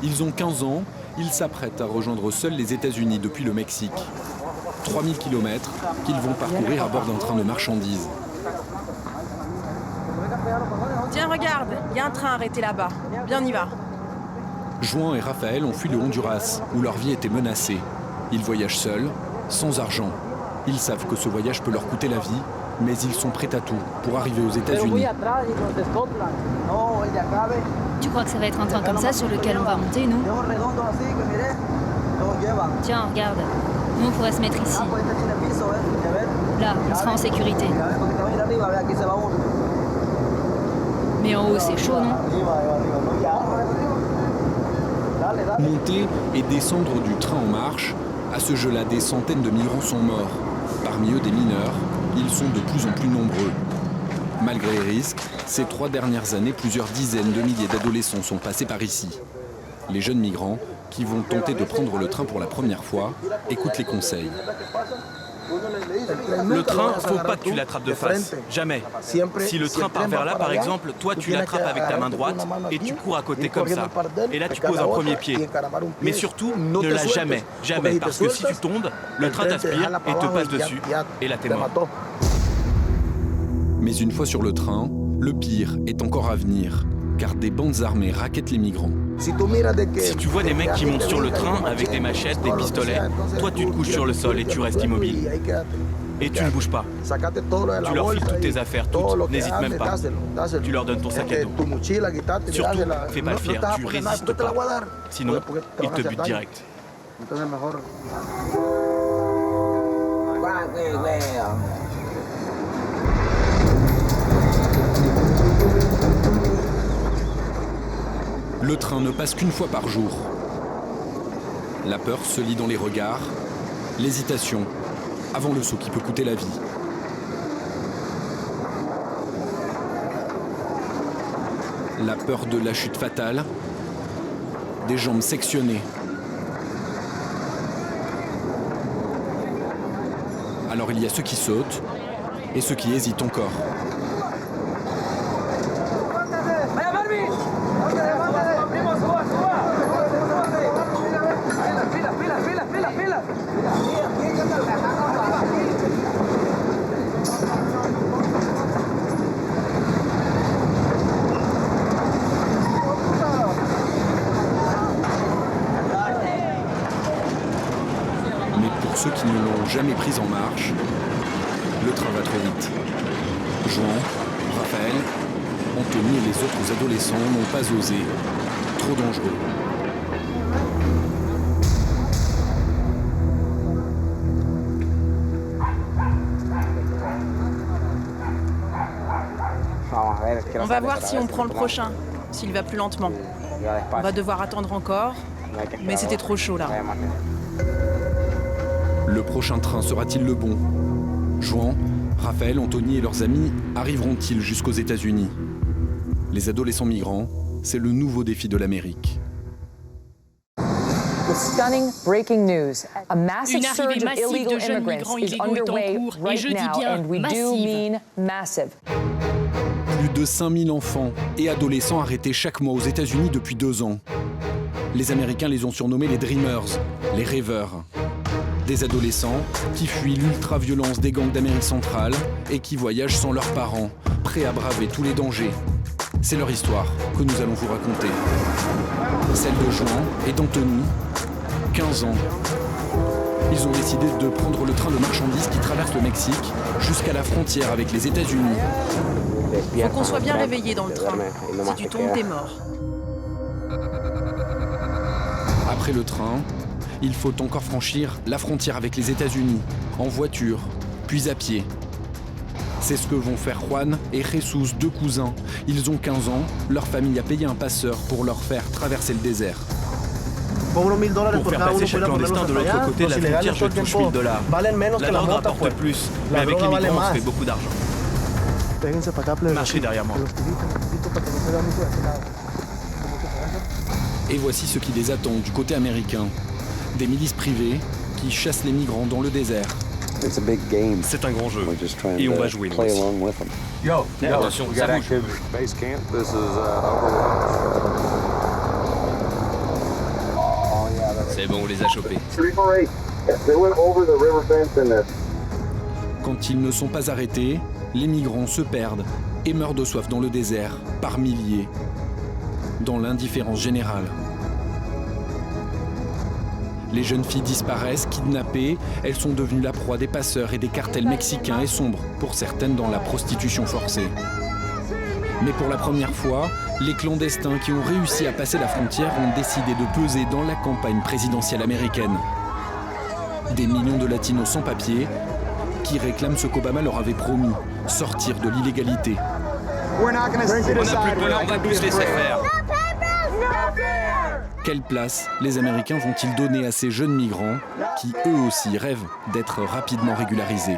Ils ont 15 ans, ils s'apprêtent à rejoindre seuls les États-Unis depuis le Mexique. 3000 km qu'ils vont parcourir à bord d'un train de marchandises. Tiens, regarde, il y a un train arrêté là-bas. Viens, on y va. Juan et Raphaël ont fui le Honduras, où leur vie était menacée. Ils voyagent seuls, sans argent. Ils savent que ce voyage peut leur coûter la vie, mais ils sont prêts à tout pour arriver aux États-Unis. Tu crois que ça va être un train comme ça sur lequel on va monter, nous? Tiens, regarde. Nous, on pourrait se mettre ici. Là, on sera en sécurité. Mais en haut, c'est chaud, non? Monter et descendre du train en marche, à ce jeu-là, des centaines de migrants sont morts. Parmi eux, des mineurs, ils sont de plus en plus nombreux. Malgré les risques, ces 3 dernières années, plusieurs dizaines de milliers d'adolescents sont passés par ici. Les jeunes migrants, qui vont tenter de prendre le train pour la première fois, écoutent les conseils. Le train, faut pas que tu l'attrapes de face. Jamais. Si le train part vers là, par exemple, toi tu l'attrapes avec ta main droite et tu cours à côté comme ça. Et là tu poses un premier pied. Mais surtout, ne lâche jamais. Jamais. Parce que si tu tombes, le train t'aspire et te passe dessus. Et là t'es mort. Mais une fois sur le train, le pire est encore à venir. Car des bandes armées rackettent les migrants. Si tu vois des mecs qui montent sur le train avec des machettes, des pistolets, toi tu te couches sur le sol et tu restes immobile. Et tu ne bouges pas. Tu leur files toutes tes affaires, toutes, n'hésite même pas. Tu leur donnes ton sac à dos. Surtout, fais pas le fier, tu résistes pas. Sinon, ils te butent direct. Le train ne passe qu'une fois par jour. La peur se lit dans les regards, l'hésitation, avant le saut qui peut coûter la vie. La peur de la chute fatale, des jambes sectionnées. Alors il y a ceux qui sautent et ceux qui hésitent encore. Mais pour ceux qui ne l'ont jamais prise en marche, le train va trop vite. Juan, Raphaël, Anthony et les autres adolescents n'ont pas osé. Trop dangereux. On va voir si on prend le prochain, s'il va plus lentement. On va devoir attendre encore, mais c'était trop chaud là. Le prochain train sera-t-il le bon? Juan, Raphaël, Anthony et leurs amis arriveront-ils jusqu'aux États-Unis? Les adolescents migrants, c'est le nouveau défi de l'Amérique. Stunning breaking news. A massive Une arrivée surge of massive illegal de jeunes immigrants migrants is illégaux est en underway cours, et right je dis now, bien and we do massive. mean massive. Plus de 5000 enfants et adolescents arrêtés chaque mois aux États-Unis depuis 2 ans. Les Américains les ont surnommés les Dreamers, les rêveurs. Des adolescents qui fuient l'ultra-violence des gangs d'Amérique centrale et qui voyagent sans leurs parents, prêts à braver tous les dangers. C'est leur histoire que nous allons vous raconter. Celle de Juan et d'Anthony, 15 ans. Ils ont décidé de prendre le train de marchandises qui traverse le Mexique jusqu'à la frontière avec les États-Unis. Faut qu'on soit bien réveillé dans le train. Si tu tombes, t'es mort. Après le train, il faut encore franchir la frontière avec les États-Unis, en voiture, puis à pied. C'est ce que vont faire Juan et Jesus, 2 cousins. Ils ont 15 ans, leur famille a payé un passeur pour leur faire traverser le désert. Pour faire passer chaque clandestin de l'autre côté de la frontière, je touche $1000. La drogue rapporte plus, mais avec les migrants, on se fait beaucoup d'argent. Marchez derrière moi. Et voici ce qui les attend du côté américain. Des milices privées qui chassent les migrants dans le désert. C'est un grand jeu, et on va jouer nous aussi. Attention, ça bouge. C'est bon, on les a chopés. Quand ils ne sont pas arrêtés, les migrants se perdent et meurent de soif dans le désert, par milliers, dans l'indifférence générale. Les jeunes filles disparaissent, kidnappées, elles sont devenues la proie des passeurs et des cartels mexicains et sombrent, pour certaines, dans la prostitution forcée. Mais pour la première fois, les clandestins qui ont réussi à passer la frontière ont décidé de peser dans la campagne présidentielle américaine. Des millions de latinos sans papier qui réclament ce qu'Obama leur avait promis, sortir de l'illégalité. On n'a plus peur, on va plus laisser faire. Quelle place les Américains vont-ils donner à ces jeunes migrants qui, eux aussi, rêvent d'être rapidement régularisés ?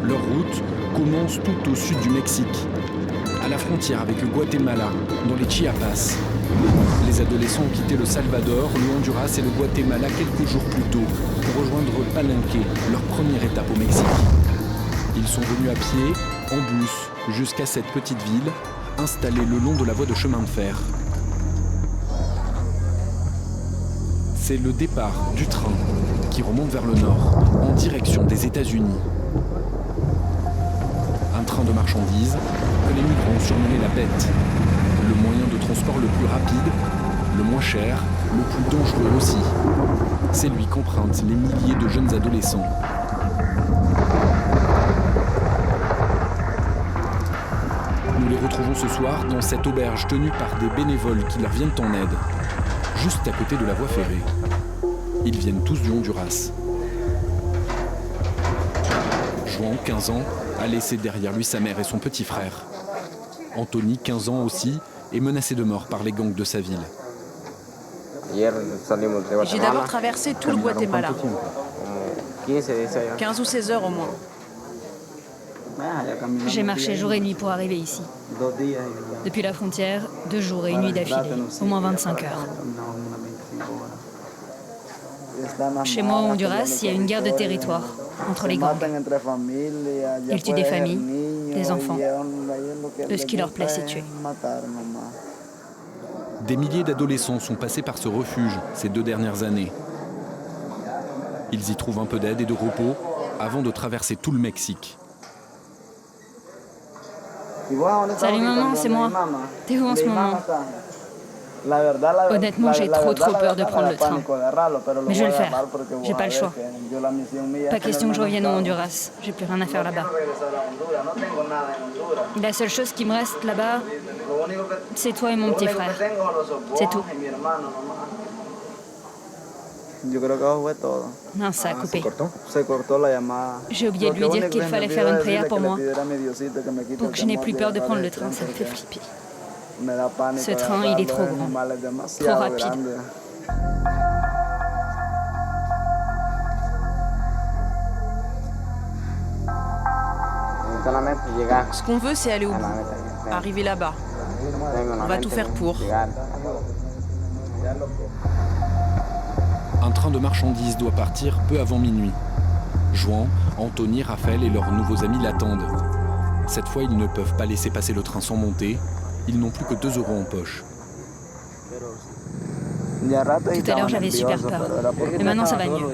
Leur route commence tout au sud du Mexique, à la frontière avec le Guatemala, dans les Chiapas. Les adolescents ont quitté le Salvador, le Honduras et le Guatemala quelques jours plus tôt pour rejoindre Palenque, leur première étape au Mexique. Ils sont venus à pied, en bus, jusqu'à cette petite ville, installée le long de la voie de chemin de fer. C'est le départ du train qui remonte vers le nord, en direction des États-Unis. Un train de marchandises que les migrants ont surnommé la bête. Le moyen de transport le plus rapide, le moins cher, le plus dangereux aussi. C'est lui qu'empruntent les milliers de jeunes adolescents. Nous les retrouvons ce soir dans cette auberge tenue par des bénévoles qui leur viennent en aide, juste à côté de la voie ferrée. Ils viennent tous du Honduras. Juan, 15 ans, a laissé derrière lui sa mère et son petit frère. Anthony, 15 ans aussi, est menacé de mort par les gangs de sa ville. J'ai d'abord traversé tout le Guatemala. 15 ou 16 heures au moins. J'ai marché jour et nuit pour arriver ici. Depuis la frontière, 2 jours et 1 nuit d'affilée, au moins 25 heures. Chez moi, au Honduras, il y a une guerre de territoire entre les gangs. Ils tuent des familles, des enfants. De ce qui leur plaît, c'est tuer. Des milliers d'adolescents sont passés par ce refuge ces 2 dernières années. Ils y trouvent un peu d'aide et de repos avant de traverser tout le Mexique. Salut maman, c'est moi. T'es où en ce moment? Honnêtement, j'ai trop peur de prendre le train. Mais je vais le faire. J'ai pas le choix. Pas question que je revienne au Honduras. J'ai plus rien à faire là-bas. La seule chose qui me reste là-bas, c'est toi et mon petit frère. C'est tout. Non, ça a coupé. J'ai oublié de lui dire qu'il fallait faire une prière pour moi. Pour que je n'ai plus peur de prendre le train, ça me fait flipper. Ce train, il est trop grand, trop rapide. Ce qu'on veut, c'est aller au bout, arriver là-bas. On va tout faire pour. Un train de marchandises doit partir peu avant minuit. Juan, Anthony, Raphaël et leurs nouveaux amis l'attendent. Cette fois, ils ne peuvent pas laisser passer le train sans monter. Ils n'ont plus que 2 euros en poche. Tout à l'heure, j'avais super peur. Mais maintenant, ça va mieux.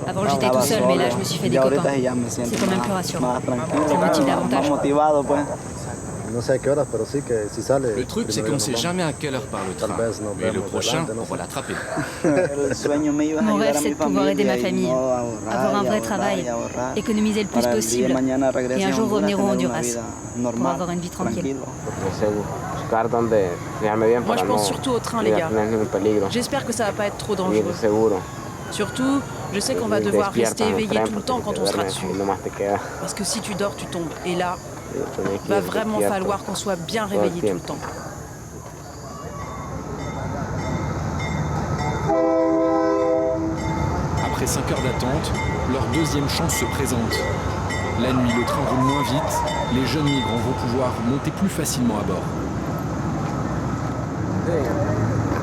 Avant, j'étais tout seul, mais là, je me suis fait des copains. C'est quand même plus rassurant. Ça motive davantage. Le truc, c'est qu'on ne sait jamais à quelle heure part le train. Mais le prochain, on va l'attraper. Mon rêve, c'est de pouvoir aider ma famille, avoir un vrai travail, économiser le plus possible et un jour revenir au Honduras pour avoir une vie tranquille. Moi, je pense surtout au train, les gars. J'espère que ça va pas être trop dangereux. Surtout, je sais qu'on va devoir rester éveillé tout le temps quand on sera dessus. Parce que si tu dors, tu tombes. Et là, va vraiment falloir qu'on soit bien réveillé tout le temps. Après 5 heures d'attente, leur deuxième chance se présente. La nuit, le train roule moins vite. Les jeunes migrants vont pouvoir monter plus facilement à bord.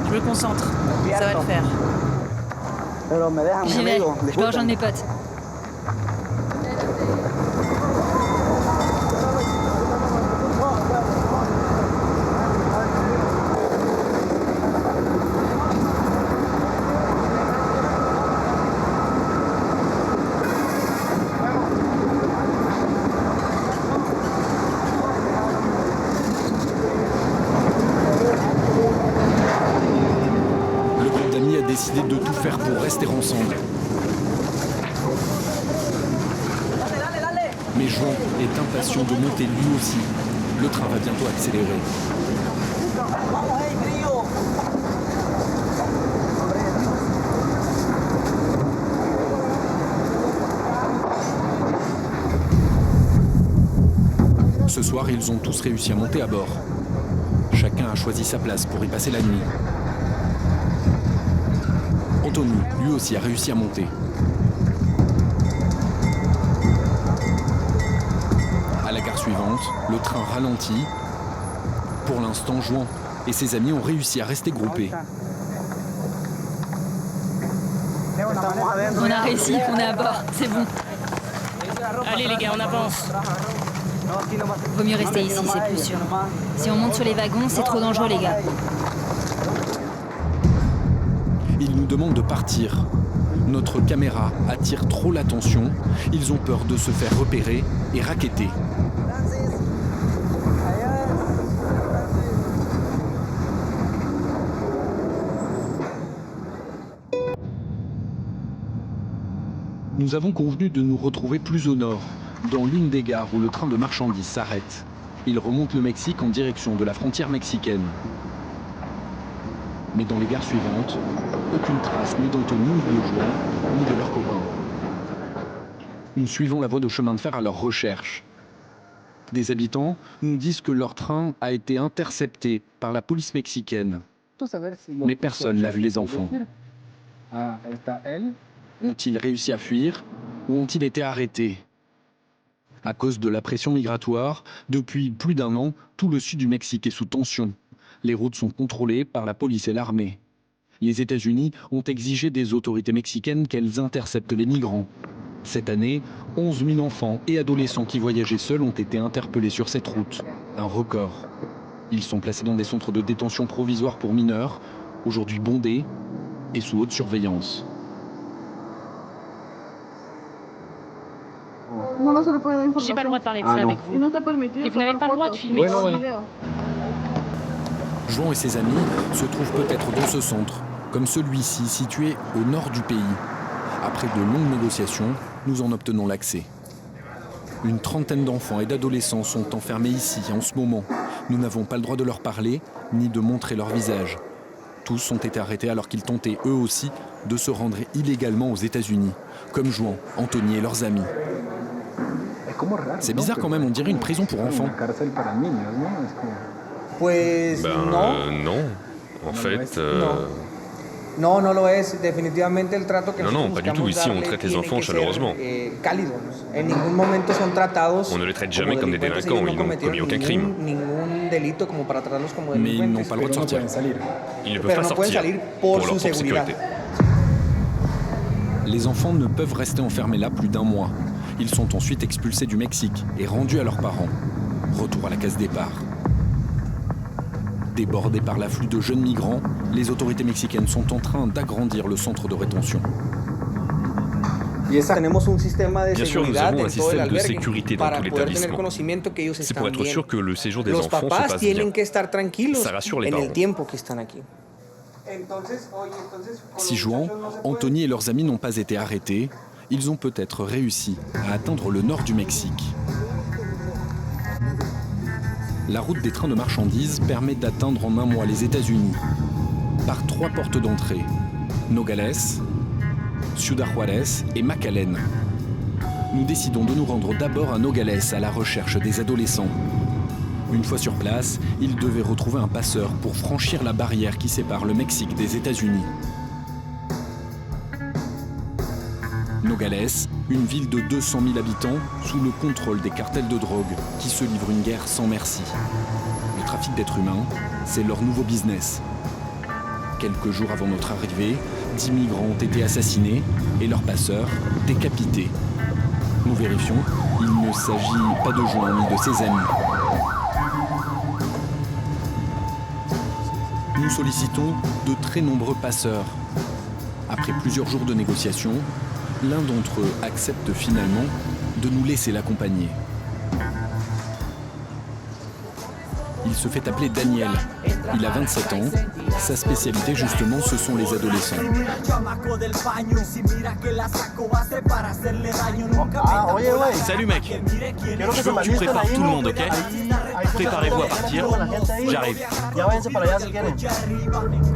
Je me concentre. Ça va le faire. J'y vais. Je dois rejoindre mes potes. descendre. Mais Juan est impatient de monter lui aussi. Le train va bientôt accélérer. Ce soir, ils ont tous réussi à monter à bord. Chacun a choisi sa place pour y passer la nuit. Anthony, lui aussi, a réussi à monter. À la gare suivante, le train ralentit. Pour l'instant, Juan et ses amis ont réussi à rester groupés. On a réussi, on est à bord, c'est bon. Allez les gars, on avance. Vaut mieux rester ici, c'est plus sûr. Si on monte sur les wagons, c'est trop dangereux, les gars. Ils nous demandent de partir. Notre caméra attire trop l'attention. Ils ont peur de se faire repérer et racketter. Nous avons convenu de nous retrouver plus au nord, dans l'une des gares où le train de marchandises s'arrête. Il remonte le Mexique en direction de la frontière mexicaine. Mais dans les gares suivantes, aucune trace ni d'Anthony, ni de Juan, ni de leurs copains. Nous suivons la voie de chemin de fer à leur recherche. Des habitants nous disent que leur train a été intercepté par la police mexicaine. Mais personne n'a vu les enfants. Ont-ils réussi à fuir ou ont-ils été arrêtés? À cause de la pression migratoire, depuis plus d'un an, tout le sud du Mexique est sous tension. Les routes sont contrôlées par la police et l'armée. Les États-Unis ont exigé des autorités mexicaines qu'elles interceptent les migrants. Cette année, 11 000 enfants et adolescents qui voyageaient seuls ont été interpellés sur cette route. Un record. Ils sont placés dans des centres de détention provisoires pour mineurs, aujourd'hui bondés et sous haute surveillance. J'ai pas le droit de parler de ça avec vous. Et vous n'avez pas le droit de filmer. Juan et ses amis se trouvent peut-être dans ce centre, comme celui-ci situé au nord du pays. Après de longues négociations, nous en obtenons l'accès. Une trentaine d'enfants et d'adolescents sont enfermés ici en ce moment. Nous n'avons pas le droit de leur parler, ni de montrer leur visage. Tous ont été arrêtés alors qu'ils tentaient eux aussi de se rendre illégalement aux États-Unis, comme Juan, Anthony et leurs amis. C'est bizarre quand même, on dirait une prison pour enfants. Non. En fait... Non, pas du tout. Ici, on traite les enfants chaleureusement. On ne les traite jamais comme des délinquants. Ils n'ont commis aucun crime. Mais ils n'ont pas le droit de sortir. Ils ne peuvent pas sortir pour leur propre sécurité. Les enfants ne peuvent rester enfermés là plus d'un mois. Ils sont ensuite expulsés du Mexique et rendus à leurs parents. Retour à la case départ. Débordés par l'afflux de jeunes migrants, les autorités mexicaines sont en train d'agrandir le centre de rétention. Bien sûr, nous avons un système de sécurité dans tout l'établissement. C'est pour être sûr que le séjour des enfants se passe bien. Ça rassure les parents. Si Juan, Anthony et leurs amis n'ont pas été arrêtés, ils ont peut-être réussi à atteindre le nord du Mexique. La route des trains de marchandises permet d'atteindre en un mois les États-Unis par 3 portes d'entrée, Nogales, Ciudad Juárez et McAllen. Nous décidons de nous rendre d'abord à Nogales à la recherche des adolescents. Une fois sur place, ils devaient retrouver un passeur pour franchir la barrière qui sépare le Mexique des États-Unis. Nogales, une ville de 200 000 habitants sous le contrôle des cartels de drogue qui se livrent une guerre sans merci. Le trafic d'êtres humains, c'est leur nouveau business. Quelques jours avant notre arrivée, 10 migrants ont été assassinés et leurs passeurs décapités. Nous vérifions, il ne s'agit pas de Juan ni de ses amis. Nous sollicitons de très nombreux passeurs. Après plusieurs jours de négociations, l'un d'entre eux accepte finalement de nous laisser l'accompagner. Il se fait appeler Daniel Il a 27 ans. Sa spécialité, justement, ce sont les adolescents. Salut mec, je veux que tu prépares tout le monde, ok? Préparez-vous à partir, j'arrive.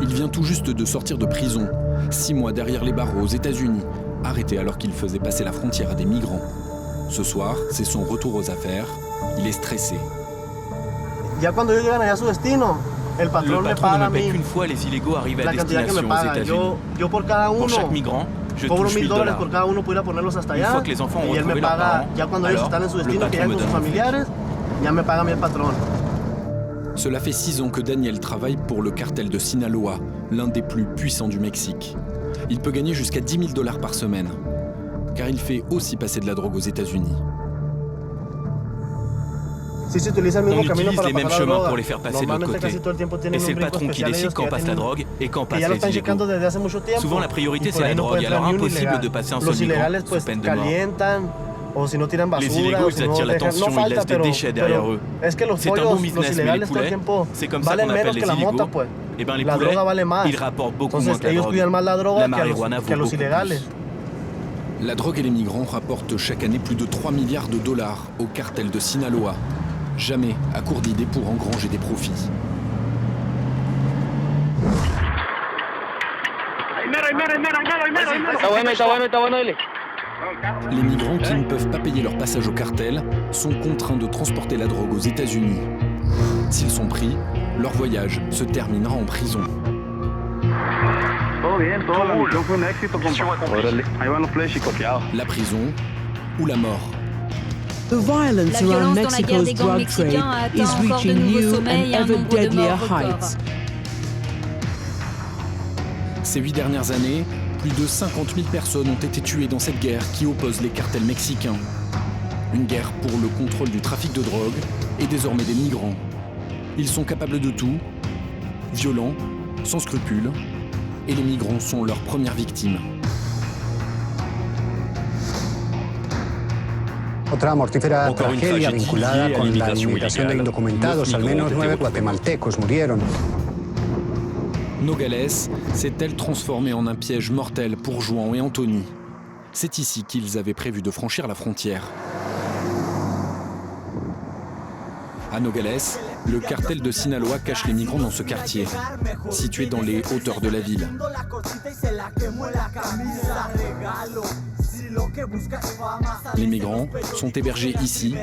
Il vient tout juste de sortir de prison, 6 mois derrière les barreaux aux États-Unis, arrêté alors qu'il faisait passer la frontière à des migrants. Ce soir, c'est son retour aux affaires. Il est stressé. Le patron ne me paie qu'une fois les illégaux arrivés à destination aux États-Unis. Pour chaque migrant, je touche $1000. Une fois que les enfants ont retrouvé leurs parents, alors le patron me donne. Cela fait 6 ans que Daniel travaille pour le cartel de Sinaloa, l'un des plus puissants du Mexique. Il peut gagner jusqu'à $10,000 par semaine, car il fait aussi passer de la drogue aux États-Unis. On utilise les mêmes chemins pour les faire passer de l'autre côté. Et c'est le patron qui décide quand passe la drogue et quand passe les illégaux. Souvent la priorité c'est la drogue, alors impossible de passer un seul migrant sous peine de mort. Les illégaux ils attirent l'attention, ils laissent des déchets derrière eux. C'est un bon business, mais les poulets, c'est comme ça qu'on appelle les illégaux. Et bien les poulets, ils rapportent beaucoup moins que la drogue. La marijuana vaut beaucoup plus. La drogue et les migrants rapportent chaque année plus de $3 milliards au cartel de Sinaloa. Jamais à court d'idées pour engranger des profits. Les migrants qui ne peuvent pas payer leur passage au cartel sont contraints de transporter la drogue aux États-Unis. S'ils sont pris, leur voyage se terminera en prison. La prison ou la mort. The violence around Mexico's drug trade is reaching new and ever deadlier heights. Ces 8 dernières années, plus de 50 000 personnes ont été tuées dans cette guerre qui oppose les cartels mexicains. Une guerre pour le contrôle du trafic de drogue et désormais des migrants. Ils sont capables de tout, violents, sans scrupules, et les migrants sont leurs premières victimes. Otra mortífera tragedia vinculada con la inmigración de indocumentados. Al menos 9 guatemaltecos murieron. Nogales s'est-elle transformée en un piège mortel pour Juan et Anthony. C'est ici qu'ils avaient prévu de franchir la frontière. À Nogales, le cartel de Sinaloa cache les migrants dans ce quartier, situé dans les hauteurs de la ville. Les migrants sont hébergés ici,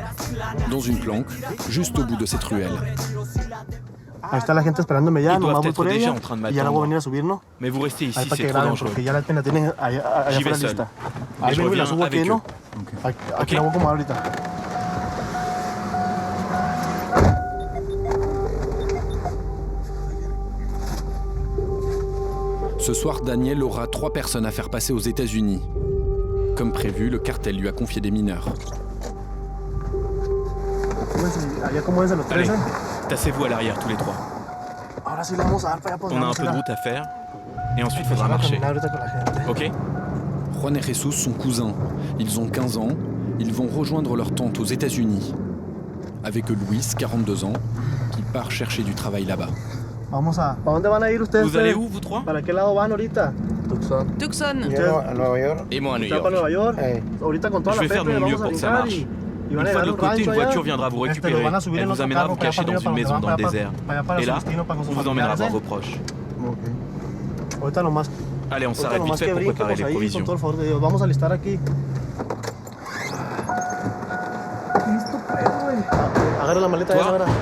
dans une planque, juste au bout de cette ruelle. Ils doivent être déjà en train de m'attendre. Mais vous restez ici, c'est trop dangereux. J'y vais seul. Et je reviens avec eux. Ok. Ce soir, Daniel aura 3 personnes à faire passer aux États-Unis. Comme prévu, le cartel lui a confié des mineurs. Allez, tassez-vous à l'arrière tous les 3. On a un peu de route à faire, et ensuite il faudra marcher. Ok? Juan et Jesus sont cousins. Ils ont 15 ans. Ils vont rejoindre leur tante aux États-Unis. Avec Luis, 42 ans, qui part chercher du travail là-bas. Vous allez où, vous 3? Tucson. Et moi à New York. Je vais faire de mon mieux pour que ça marche. Une fois de l'autre côté, une voiture viendra vous récupérer. Elle vous amènera vous cacher dans une maison dans le désert. Et là, on vous emmènera voir vos proches. Allez, on s'arrête vite fait pour préparer les provisions. Toi,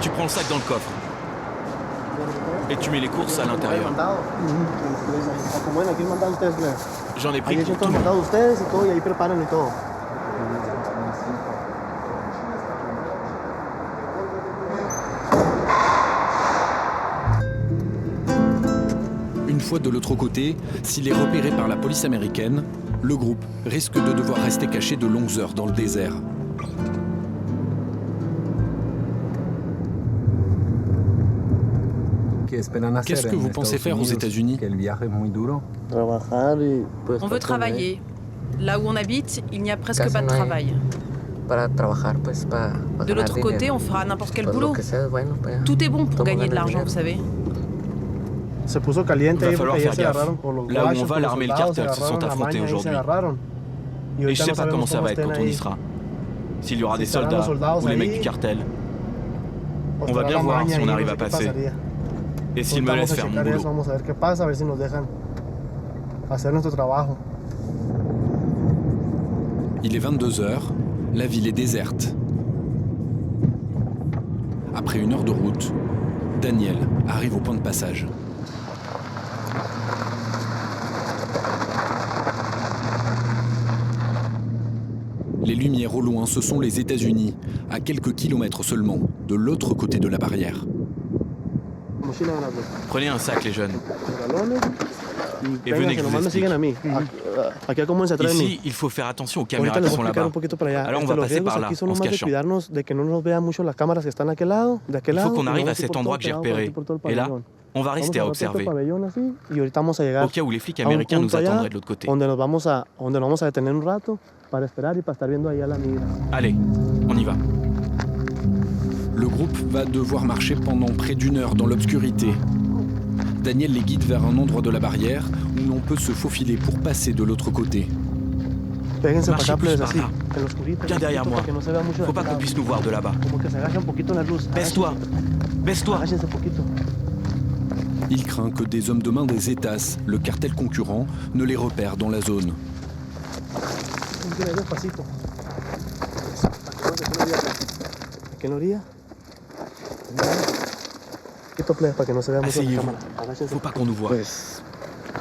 tu prends le sac dans le coffre. Et tu mets les courses à l'intérieur. J'en ai pris pour tout le monde. Une fois de l'autre côté, s'il est repéré par la police américaine, le groupe risque de devoir rester caché de longues heures dans le désert. Qu'est-ce que vous pensez faire aux États-Unis? On veut travailler. Là où on habite, il n'y a presque pas de travail. De l'autre côté, on fera n'importe quel boulot. Tout est bon pour gagner de l'argent, vous savez. Va falloir faire gaffe. Là où on va, l'armée et le cartel se sont affrontés aujourd'hui. Et je sais pas comment ça va être quand on y sera. S'il y aura des soldats ou les mecs du cartel. On va bien voir si on arrive à passer. Et s'ils me laissent faire mon boulot. Il est 22h, la ville est déserte. Après 1 heure de route, Daniel arrive au point de passage. Les lumières au loin, ce sont les États-Unis, à quelques kilomètres seulement, de l'autre côté de la barrière. Prenez un sac, les jeunes. Et venez que je vous explique. Ici, il faut faire attention aux caméras qui sont là-bas. Alors on va passer par là, en se cachant. Il faut qu'on arrive à cet endroit que j'ai repéré. Et là, on va rester à observer. Au cas où les flics américains nous attendraient de l'autre côté. Allez, on y va. Le groupe va devoir marcher pendant près d'1 heure dans l'obscurité. Daniel les guide vers un endroit de la barrière où l'on peut se faufiler pour passer de l'autre côté. Marchez plus par là. Viens derrière moi. Faut pas qu'on puisse nous voir de là-bas. Baisse-toi. Baisse-toi. Il craint que des hommes de main des États, le cartel concurrent, ne les repèrent dans la zone. Asseyez-vous. Faut pas qu'on nous voie.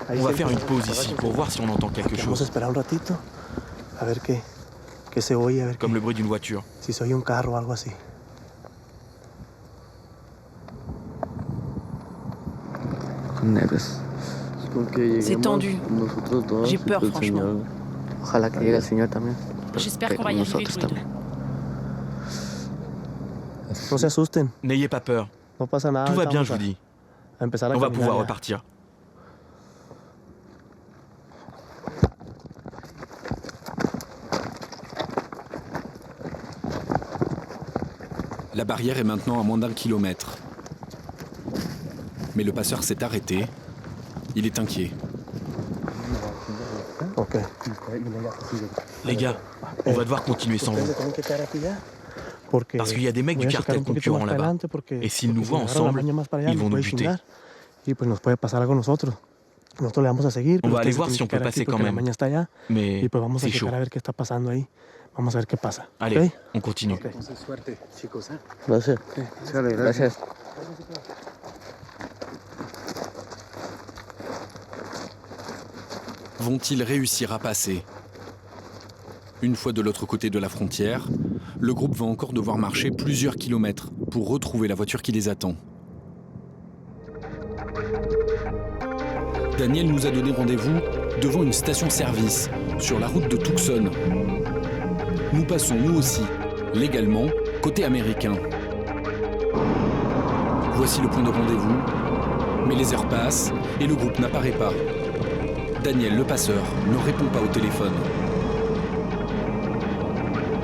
On va faire une pause ici pour voir si on entend quelque chose. Comme le bruit d'une voiture. C'est tendu. J'ai peur, franchement. J'espère qu'on va y arriver tous les deux. N'ayez pas peur. Tout va bien, je vous dis. On va pouvoir repartir. La barrière est maintenant à moins d'1 kilomètre. Mais le passeur s'est arrêté. Il est inquiet. Les gars, on va devoir continuer sans vous. Parce qu'il y a des mecs du cartel concurrent là-bas. Et s'ils nous voient ensemble, ils vont nous buter. On va aller voir si on peut passer quand même. Mais c'est chaud. Allez, on continue. Vont-ils réussir à passer ? Une fois de l'autre côté de la frontière, le groupe va encore devoir marcher plusieurs kilomètres pour retrouver la voiture qui les attend. Daniel nous a donné rendez-vous devant une station-service sur la route de Tucson. Nous passons nous aussi, légalement, côté américain. Voici le point de rendez-vous, mais les heures passent et le groupe n'apparaît pas. Daniel, le passeur, ne répond pas au téléphone.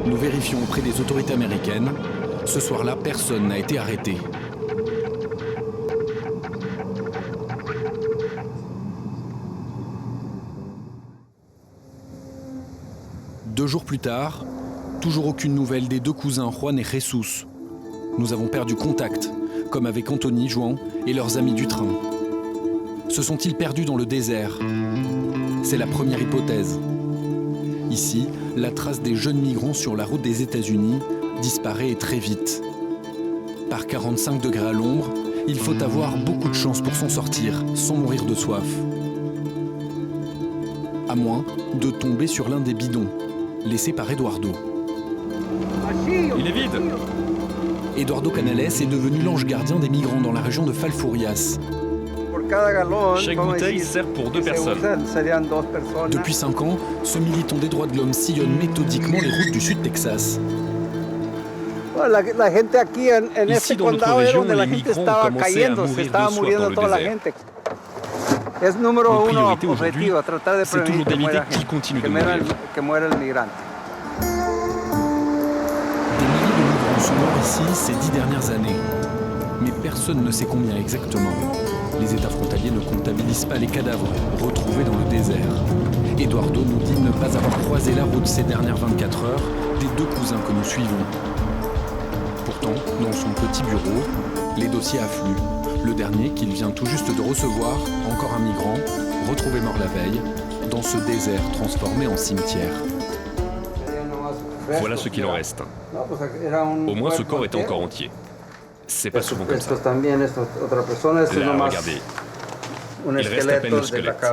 Nous vérifions auprès des autorités américaines. Ce soir-là, personne n'a été arrêté. Deux jours plus tard, toujours aucune nouvelle des deux cousins Juan et Jesus. Nous avons perdu contact, comme avec Anthony, Juan et leurs amis du train. Se sont-ils perdus dans le désert ? C'est la première hypothèse. Ici, la trace des jeunes migrants sur la route des États-Unis disparaît très vite. Par 45 degrés à l'ombre, il faut avoir beaucoup de chance pour s'en sortir, sans mourir de soif. À moins de tomber sur l'un des bidons, laissés par Eduardo. Il est vide. Eduardo Canales est devenu l'ange gardien des migrants dans la région de Falfurrias. Chaque bouteille sert pour 2 personnes. Depuis 5 ans, ce militant des droits de l'homme sillonne méthodiquement les routes du Sud-Texas. Ici, dans notre région, les migrants ont commencé à mourir de soif dans le désert. Notre priorité aujourd'hui, c'est toujours d'éviter qu'ils continuent de mourir. Des milliers de migrants sont morts ici ces 10 dernières années. Mais personne ne sait combien exactement. Les États frontaliers ne comptabilisent pas les cadavres retrouvés dans le désert. Eduardo nous dit ne pas avoir croisé la route ces dernières 24 heures des 2 cousins que nous suivons. Pourtant, dans son petit bureau, les dossiers affluent. Le dernier, qu'il vient tout juste de recevoir, encore un migrant, retrouvé mort la veille, dans ce désert transformé en cimetière. Voilà ce qu'il en reste. Au moins ce corps était encore entier. C'est pas souvent comme ça. Là, regardez. Il reste à peine le squelette.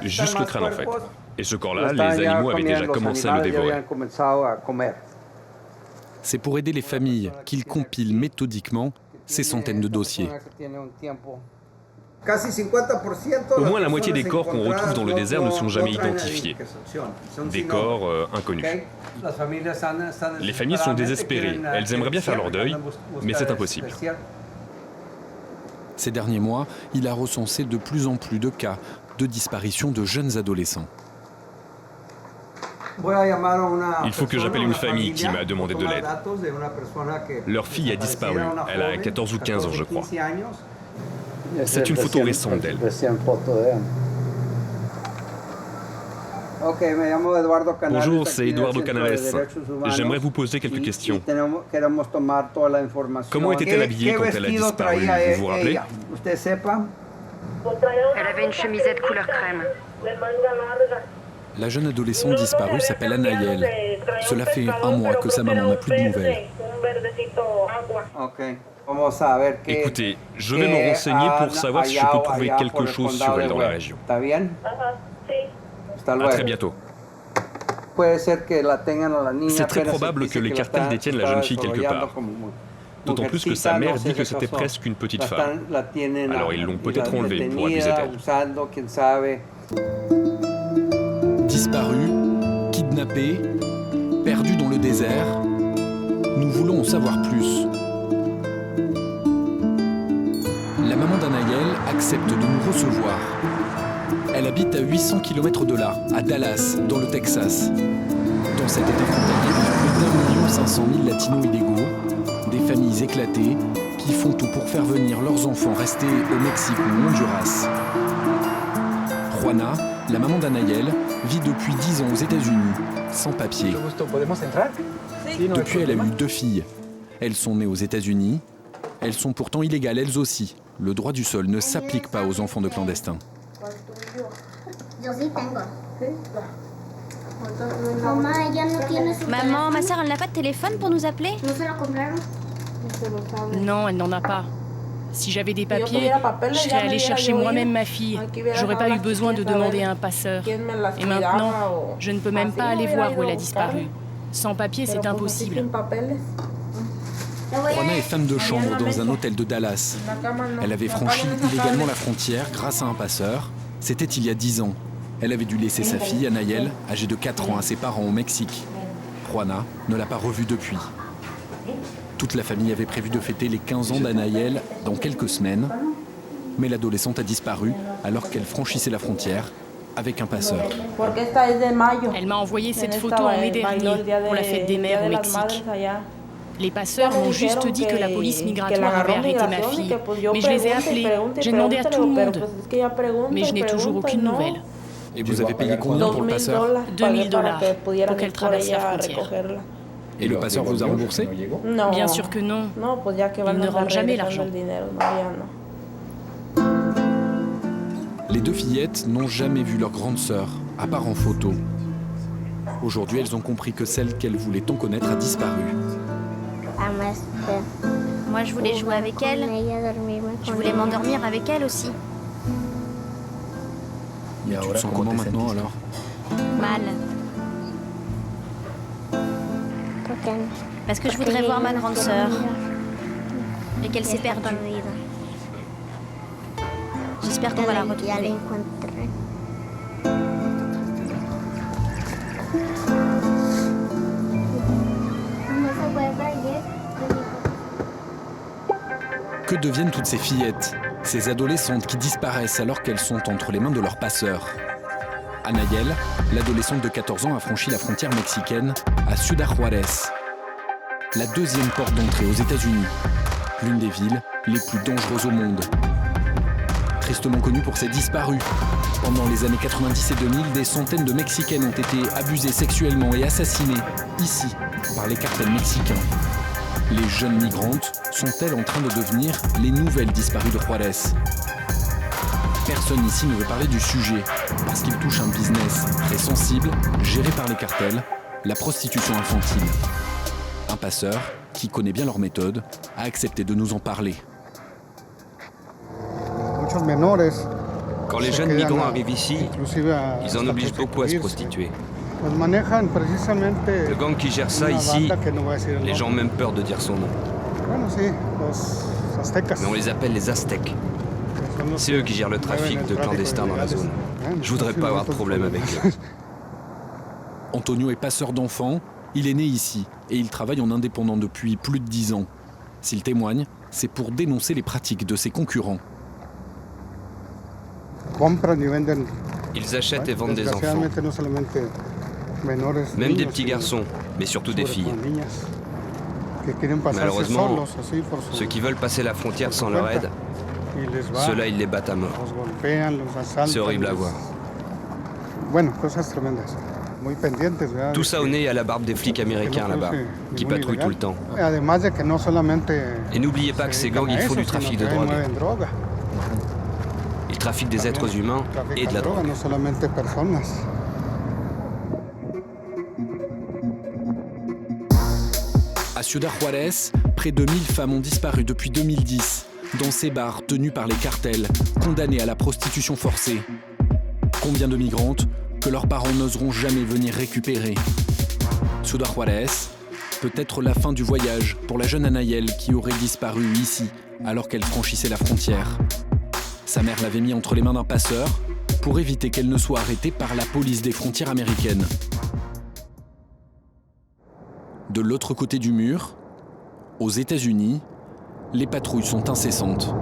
Juste le crâne en fait. Et ce corps-là, les animaux avaient déjà commencé à le dévorer. C'est pour aider les familles qu'il compile méthodiquement ces centaines de dossiers. Au moins la moitié des corps qu'on retrouve dans le désert ne sont jamais identifiés. Des corps inconnus. Les familles sont désespérées. Elles aimeraient bien faire leur deuil, mais c'est impossible. Ces derniers mois, il a recensé de plus en plus de cas de disparition de jeunes adolescents. Il faut que j'appelle une famille qui m'a demandé de l'aide. Leur fille a disparu. Elle a 14 ou 15 ans, je crois. C'est une photo récente d'elle. Bonjour, c'est Eduardo Canales. J'aimerais vous poser quelques questions. Comment était-elle habillée quand elle a disparu? Vous vous rappelez? Elle avait une chemisette couleur crème. La jeune adolescente disparue s'appelle Anaëlle. Cela fait un mois que sa maman n'a plus de nouvelles. Écoutez, je vais me renseigner pour savoir si je peux trouver quelque chose sur elle dans la région. À très bientôt. C'est très probable que les cartels détiennent la jeune fille quelque part. D'autant plus que sa mère dit que c'était presque une petite femme. Alors ils l'ont peut-être enlevée pour abuser d'elle. Disparue, kidnappée, perdue dans le désert, nous voulons en savoir plus. La maman d'Anaëlle accepte de nous recevoir. Elle habite à 800 km de là, à Dallas, dans le Texas. Dans cet état frontalier, plus d'1 500 000 latinos illégaux, des familles éclatées qui font tout pour faire venir leurs enfants restés au Mexique ou au Honduras. Juana, la maman d'Anaëlle, vit depuis 10 ans aux États-Unis, sans papier. Depuis, elle a eu 2 filles. Elles sont nées aux États-Unis. Elles sont pourtant illégales, elles aussi. Le droit du sol ne s'applique pas aux enfants de clandestins. Maman, ma sœur, elle n'a pas de téléphone pour nous appeler? Non, elle n'en a pas. Si j'avais des papiers, je serais allée chercher moi-même ma fille. J'aurais pas eu besoin de demander à un passeur. Et maintenant, je ne peux même pas aller voir où elle a disparu. Sans papier, c'est impossible. Juana est femme de chambre dans un hôtel de Dallas. Elle avait franchi illégalement la frontière grâce à un passeur. C'était il y a 10 ans. Elle avait dû laisser sa fille, Anaëlle, âgée de 4 ans, à ses parents au Mexique. Juana ne l'a pas revue depuis. Toute la famille avait prévu de fêter les 15 ans d'Anaëlle dans quelques semaines. Mais l'adolescente a disparu alors qu'elle franchissait la frontière avec un passeur. Elle m'a envoyé cette photo en mai dernier pour la fête des mères au Mexique. Les passeurs m'ont juste dit que la police migratoire avait arrêté ma fille. Mais je les ai appelés, j'ai demandé à tout le monde. Mais je n'ai toujours aucune nouvelle. Et vous avez payé combien pour le passeur? $2 000 pour qu'elle traverse la frontière. Et le passeur vous a remboursé? Bien sûr que non. Il ne rend jamais l'argent. Les 2 fillettes n'ont jamais vu leur grande sœur, à part en photo. Aujourd'hui, elles ont compris que celle qu'elles voulaient tant connaître a disparu. Moi, je voulais jouer avec elle. Je voulais m'endormir avec elle aussi. Mais tu te sens comment maintenant alors? Mal. Parce que je voudrais voir ma grande sœur. Et qu'elle s'est perdue. J'espère qu'on va la retrouver. Que deviennent toutes ces fillettes, ces adolescentes qui disparaissent alors qu'elles sont entre les mains de leurs passeurs? Anaëlle, l'adolescente de 14 ans, a franchi la frontière mexicaine à Ciudad Juárez, la 2e porte d'entrée aux États-Unis, l'une des villes les plus dangereuses au monde. tristement connu pour ses disparus. Pendant les années 90 et 2000, des centaines de Mexicaines ont été abusées sexuellement et assassinées, ici, par les cartels mexicains. Les jeunes migrantes sont-elles en train de devenir les nouvelles disparues de Juárez? Personne ici ne veut parler du sujet, parce qu'il touche un business très sensible, géré par les cartels, la prostitution infantile. Un passeur, qui connaît bien leur méthode, a accepté de nous en parler. Quand les jeunes migrants arrivent ici, ils en obligent beaucoup à se prostituer. Le gang qui gère ça ici, les gens ont même peur de dire son nom. Mais on les appelle les Aztèques. C'est eux qui gèrent le trafic de clandestins dans la zone. Je voudrais pas avoir de problème avec eux. Antonio est passeur d'enfants, il est né ici et il travaille en indépendant depuis plus de 10 ans. S'il témoigne, c'est pour dénoncer les pratiques de ses concurrents. Ils achètent et vendent des enfants. Même des petits garçons, mais surtout des filles. Malheureusement, ceux qui veulent passer la frontière sans leur aide, ceux-là, ils les battent à mort. C'est horrible à voir. Tout ça au nez à la barbe des flics américains là-bas, qui patrouillent tout le temps. Et n'oubliez pas que ces gangs, ils font du trafic de drogue. Ils trafiquent des êtres humains et de la drogue. À Ciudad Juárez, près de 1000 femmes ont disparu depuis 2010, dans ces bars tenus par les cartels, condamnés à la prostitution forcée. Combien de migrantes que leurs parents n'oseront jamais venir récupérer? Ciudad Juárez, peut-être la fin du voyage pour la jeune Anaëlle qui aurait disparu ici, alors qu'elle franchissait la frontière. Sa mère l'avait mis entre les mains d'un passeur pour éviter qu'elle ne soit arrêtée par la police des frontières américaines. De l'autre côté du mur, aux États-Unis, les patrouilles sont incessantes.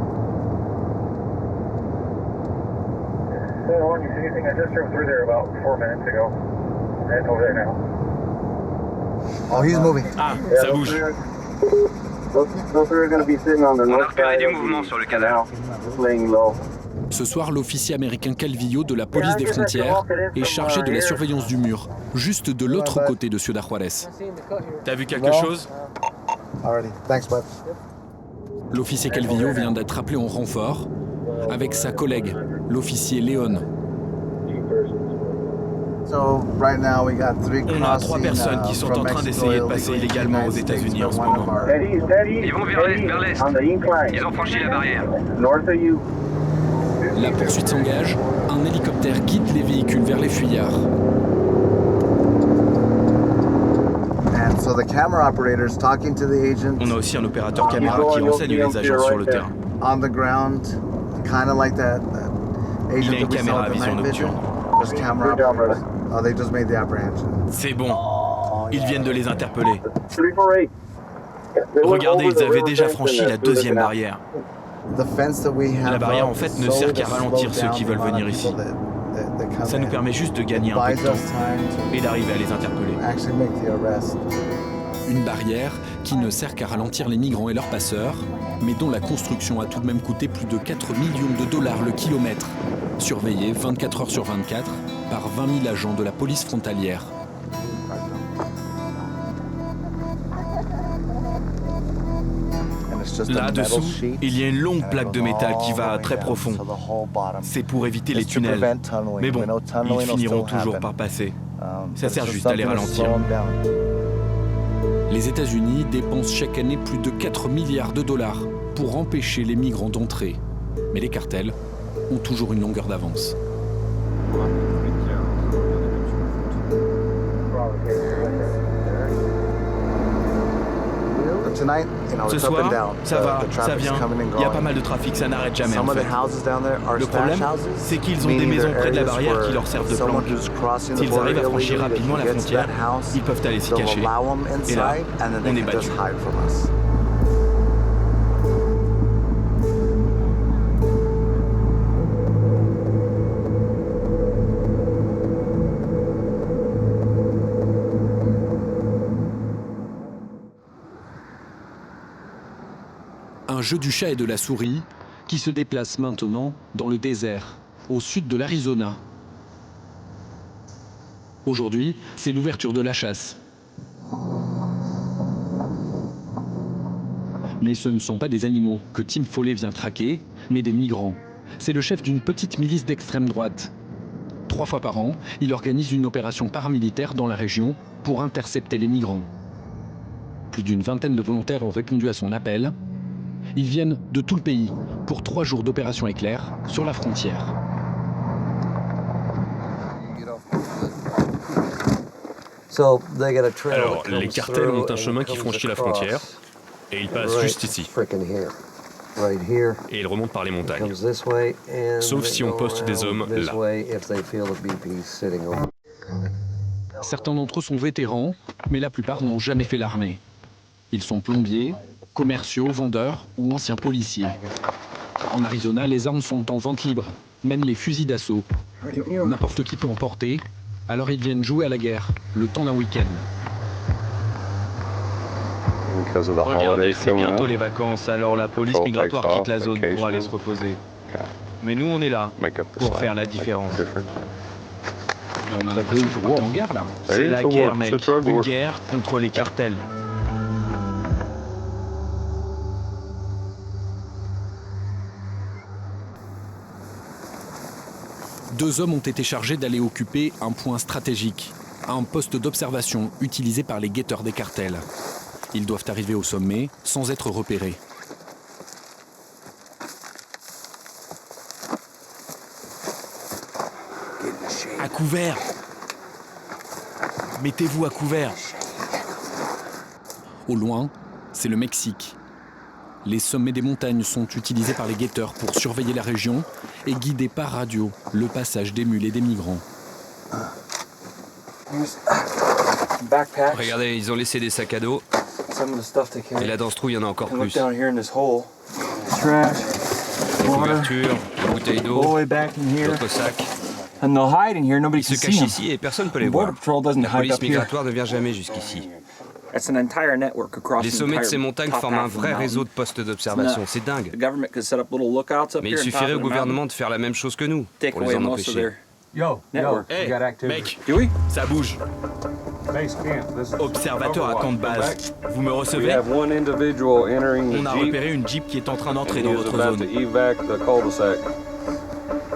Ah, ça bouge. On a repéré du mouvement sur le cadavre. Ce soir, l'officier américain Calvillo de la police des frontières est chargé de la surveillance du mur, juste de l'autre côté de Ciudad Juárez. T'as vu quelque chose? L'officier Calvillo vient d'être appelé en renfort avec sa collègue, l'officier Léon. On a 3 personnes qui sont en train d'essayer de passer illégalement aux États-Unis en ce moment. Ils vont vers l'est. Ils ont franchi la barrière. La poursuite s'engage. Un hélicoptère guide les véhicules vers les fuyards. On a aussi un opérateur caméra qui renseigne les agents sur le terrain. Il a une caméra à vision nocturne. C'est bon. Ils viennent de les interpeller. Regardez, ils avaient déjà franchi la 2e barrière. La barrière, en fait, ne sert qu'à ralentir ceux qui veulent venir ici. Ça nous permet juste de gagner un peu de temps et d'arriver à les interpeller. Une barrière qui ne sert qu'à ralentir les migrants et leurs passeurs, mais dont la construction a tout de même coûté plus de 4 millions de dollars le kilomètre, surveillée 24 heures sur 24 par 20 000 agents de la police frontalière. Là-dessous, il y a une longue plaque de métal qui va très profond. C'est pour éviter les tunnels. Mais bon, ils finiront toujours par passer. Ça sert juste à les ralentir. Les États-Unis dépensent chaque année plus de 4 milliards de dollars pour empêcher les migrants d'entrer. Mais les cartels ont toujours une longueur d'avance. Ce soir, ça va, ça vient. Il y a pas mal de trafic, ça n'arrête jamais en fait. Le problème, c'est qu'ils ont des maisons près de la barrière qui leur servent de planque. S'ils arrivent à franchir rapidement la frontière, ils peuvent aller s'y cacher. Et là, on est battus. Un jeu du chat et de la souris, qui se déplace maintenant dans le désert, au sud de l'Arizona. Aujourd'hui, c'est l'ouverture de la chasse. Mais ce ne sont pas des animaux que Tim Foley vient traquer, mais des migrants. C'est le chef d'une petite milice d'extrême droite. 3 fois par an, il organise une opération paramilitaire dans la région pour intercepter les migrants. Plus d'une vingtaine de volontaires ont répondu à son appel. Ils viennent de tout le pays pour 3 jours d'opération éclair sur la frontière. Alors, les cartels ont un chemin qui franchit la frontière, et ils passent juste ici. Et ils remontent par les montagnes. Sauf si on poste des hommes là. Certains d'entre eux sont vétérans, mais la plupart n'ont jamais fait l'armée. Ils sont plombiers, commerciaux, vendeurs ou anciens policiers. En Arizona, les armes sont en vente libre, même les fusils d'assaut. N'importe qui peut en porter, alors ils viennent jouer à la guerre, le temps d'un week-end. Regardez, c'est bientôt les vacances, alors la police migratoire quitte la zone pour aller se reposer. Mais nous, on est là, pour faire la différence. On a l'impression qu'il faut pas en guerre, là. C'est la guerre, mec. Une guerre contre les cartels. Deux hommes ont été chargés d'aller occuper un point stratégique, un poste d'observation utilisé par les guetteurs des cartels. Ils doivent arriver au sommet sans être repérés. À couvert! Mettez-vous à couvert! Au loin, c'est le Mexique. Les sommets des montagnes sont utilisés par les guetteurs pour surveiller la région et guider par radio le passage des mules et des migrants. Regardez, ils ont laissé des sacs à dos. Et là, dans ce trou, il y en a encore plus. Des couvertures, des bouteilles d'eau, d'autres sacs. Ils se cachent ici et personne ne peut les voir. La police migratoire ne vient jamais jusqu'ici. Les sommets de ces montagnes forment un vrai réseau de postes d'observation. C'est dingue. Mais il suffirait au gouvernement de faire la même chose que nous, pour les en empêcher. Hey, mec, ça bouge. Observateur à camp de base. Vous me recevez? On a repéré une Jeep qui est en train d'entrer dans votre zone.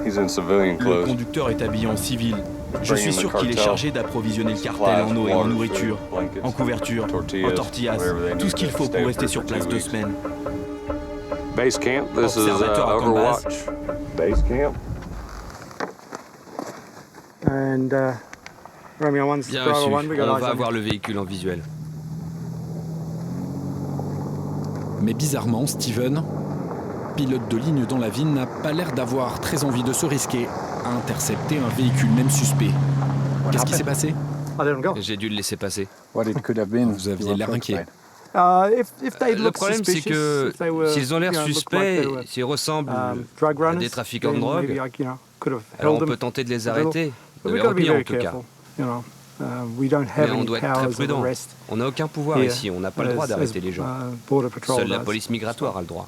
Le conducteur est habillé en civil. Je suis sûr qu'il est chargé d'approvisionner le cartel en eau et en nourriture, en couverture, en tortillas, tout ce qu'il faut pour rester sur place 2 semaines. Observateur à camp de base. Bien reçu, on va avoir le véhicule en visuel. Mais bizarrement, Steven, pilote de ligne dans la ville, n'a pas l'air d'avoir très envie de se risquer à intercepter un véhicule même suspect. Qu'est-ce qui s'est passé? J'ai dû le laisser passer. Vous aviez l'air inquiet. Le problème, c'est que s'ils ont l'air suspects, s'ils ressemblent à des trafiquants de drogue, alors on peut tenter de les arrêter, de les retenir en tout cas. Mais on doit être très prudent. On n'a aucun pouvoir ici, on n'a pas le droit d'arrêter les gens. Seule la police migratoire a le droit.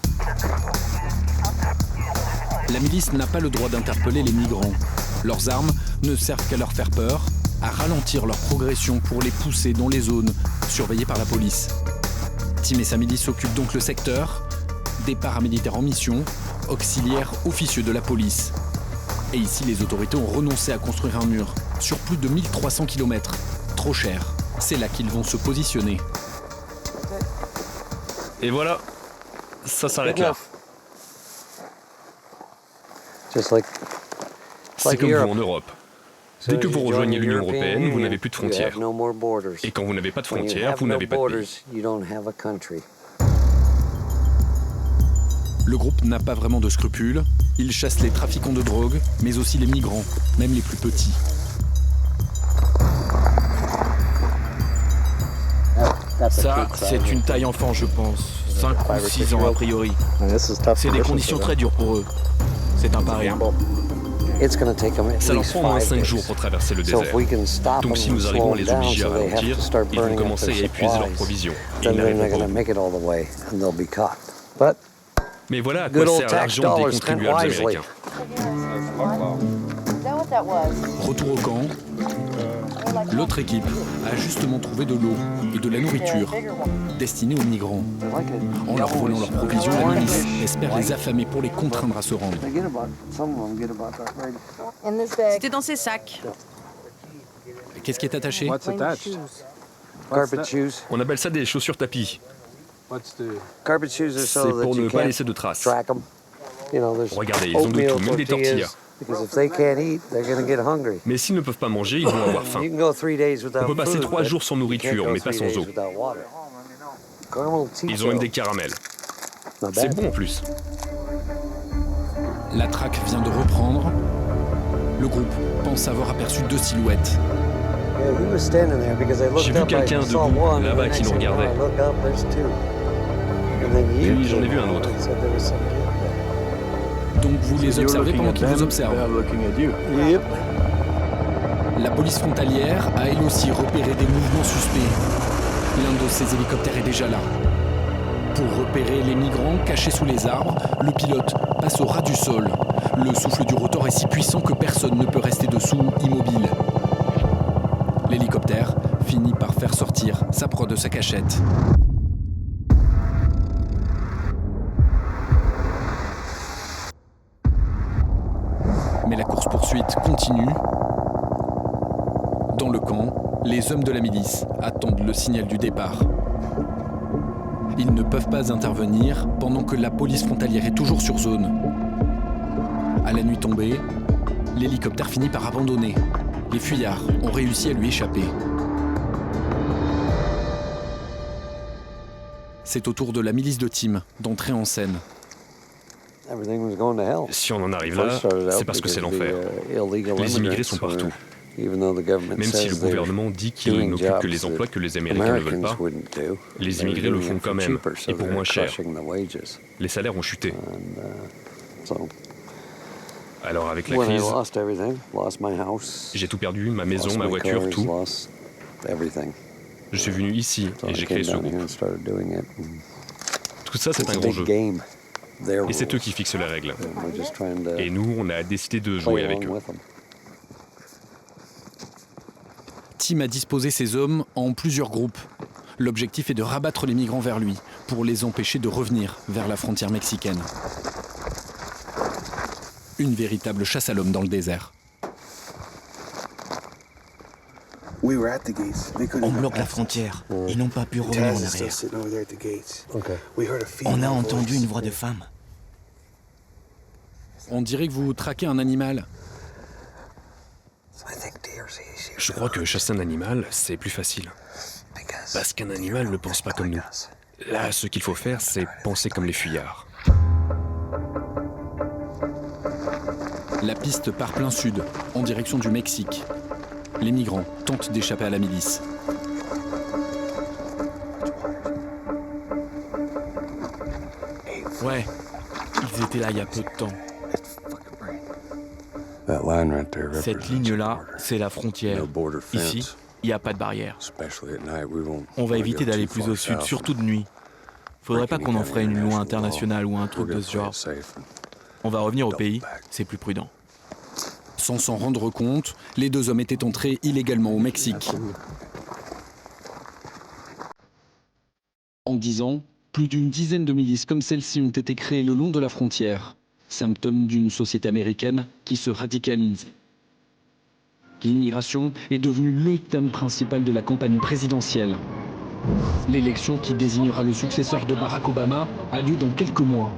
La milice n'a pas le droit d'interpeller les migrants. Leurs armes ne servent qu'à leur faire peur, à ralentir leur progression pour les pousser dans les zones surveillées par la police. Tim et sa milice occupent donc le secteur, des paramilitaires en mission, auxiliaires officieux de la police. Et ici, les autorités ont renoncé à construire un mur sur plus de 1300 km. Trop cher. C'est là qu'ils vont se positionner. Et voilà, ça s'arrête là. C'est comme vous en Europe. Dès que vous rejoignez l'Union européenne, vous n'avez plus de frontières. Et quand vous n'avez pas de frontières, vous n'avez pas de pays. Le groupe n'a pas vraiment de scrupules. Il chasse les trafiquants de drogue, mais aussi les migrants, même les plus petits. Ça, c'est une taille enfant, je pense. 5 ou 6 ans a priori. C'est des conditions très dures pour eux. C'est un pari. Ça leur prend au moins 5 jours pour traverser le désert. Donc si nous arrivons à les obliger à ralentir, ils vont commencer à épuiser leurs provisions. Et ils n'arriveront pas. Mais voilà à quoi sert l'argent des contribuables américains. Retour au camp, l'autre équipe a justement trouvé de l'eau et de la nourriture destinée aux migrants. En leur volant leurs provisions, la milice espère les affamer pour les contraindre à se rendre. C'était dans ces sacs. Qu'est-ce qui est attaché? On appelle ça des chaussures tapis. C'est pour ne pas laisser de traces. Regardez, ils ont de tout, même des tortillas. Mais s'ils ne peuvent pas manger, ils vont avoir faim. On peut passer 3 jours sans nourriture, mais pas sans eau. Ils ont même des caramels. C'est bon en plus. La traque vient de reprendre. Le groupe pense avoir aperçu 2 silhouettes. J'ai vu quelqu'un debout, là-bas, qui nous regardait. Puis j'en ai vu un autre. Donc vous les observez pendant qu'ils vous observent. La police frontalière a elle aussi repéré des mouvements suspects. L'un de ces hélicoptères est déjà là. Pour repérer les migrants cachés sous les arbres, le pilote passe au ras du sol. Le souffle du rotor est si puissant que personne ne peut rester dessous, immobile. L'hélicoptère finit par faire sortir sa proie de sa cachette. Mais la course-poursuite continue. Dans le camp, les hommes de la milice attendent le signal du départ. Ils ne peuvent pas intervenir pendant que la police frontalière est toujours sur zone. À la nuit tombée, l'hélicoptère finit par abandonner. Les fuyards ont réussi à lui échapper. C'est au tour de la milice de Tim d'entrer en scène. Si on en arrive là, c'est parce que c'est l'enfer. Les immigrés sont partout. Même si le gouvernement dit qu'il n'occupe que les emplois que les Américains ne veulent pas, les immigrés le font quand même, et pour moins cher. Les salaires ont chuté. Alors avec la crise, j'ai tout perdu, ma maison, ma voiture, tout. Je suis venu ici et j'ai créé ce groupe. Tout ça, c'est un gros jeu. Et c'est eux qui fixent les règles. Et nous, on a décidé de jouer avec eux. Tim a disposé ses hommes en plusieurs groupes. L'objectif est de rabattre les migrants vers lui, pour les empêcher de revenir vers la frontière mexicaine. Une véritable chasse à l'homme dans le désert. On bloque la frontière. Ils n'ont pas pu revenir en arrière. On a entendu une voix de femme. On dirait que vous traquez un animal. Je crois que chasser un animal, c'est plus facile. Parce qu'un animal ne pense pas comme nous. Là, ce qu'il faut faire, c'est penser comme les fuyards. La piste part plein sud, en direction du Mexique. Les migrants tentent d'échapper à la milice. Ouais, ils étaient là il y a peu de temps. Cette ligne-là, c'est la frontière. Ici, il n'y a pas de barrière. On va éviter d'aller plus au sud, surtout de nuit. Faudrait pas qu'on en ferait une loi internationale ou un truc de ce genre. On va revenir au pays, c'est plus prudent. Sans s'en rendre compte, les 2 hommes étaient entrés illégalement au Mexique. En 10 ans, plus d'une dizaine de milices comme celle-ci ont été créées le long de la frontière, symptôme d'une société américaine qui se radicalise. L'immigration est devenue le thème principal de la campagne présidentielle. L'élection qui désignera le successeur de Barack Obama a lieu dans quelques mois.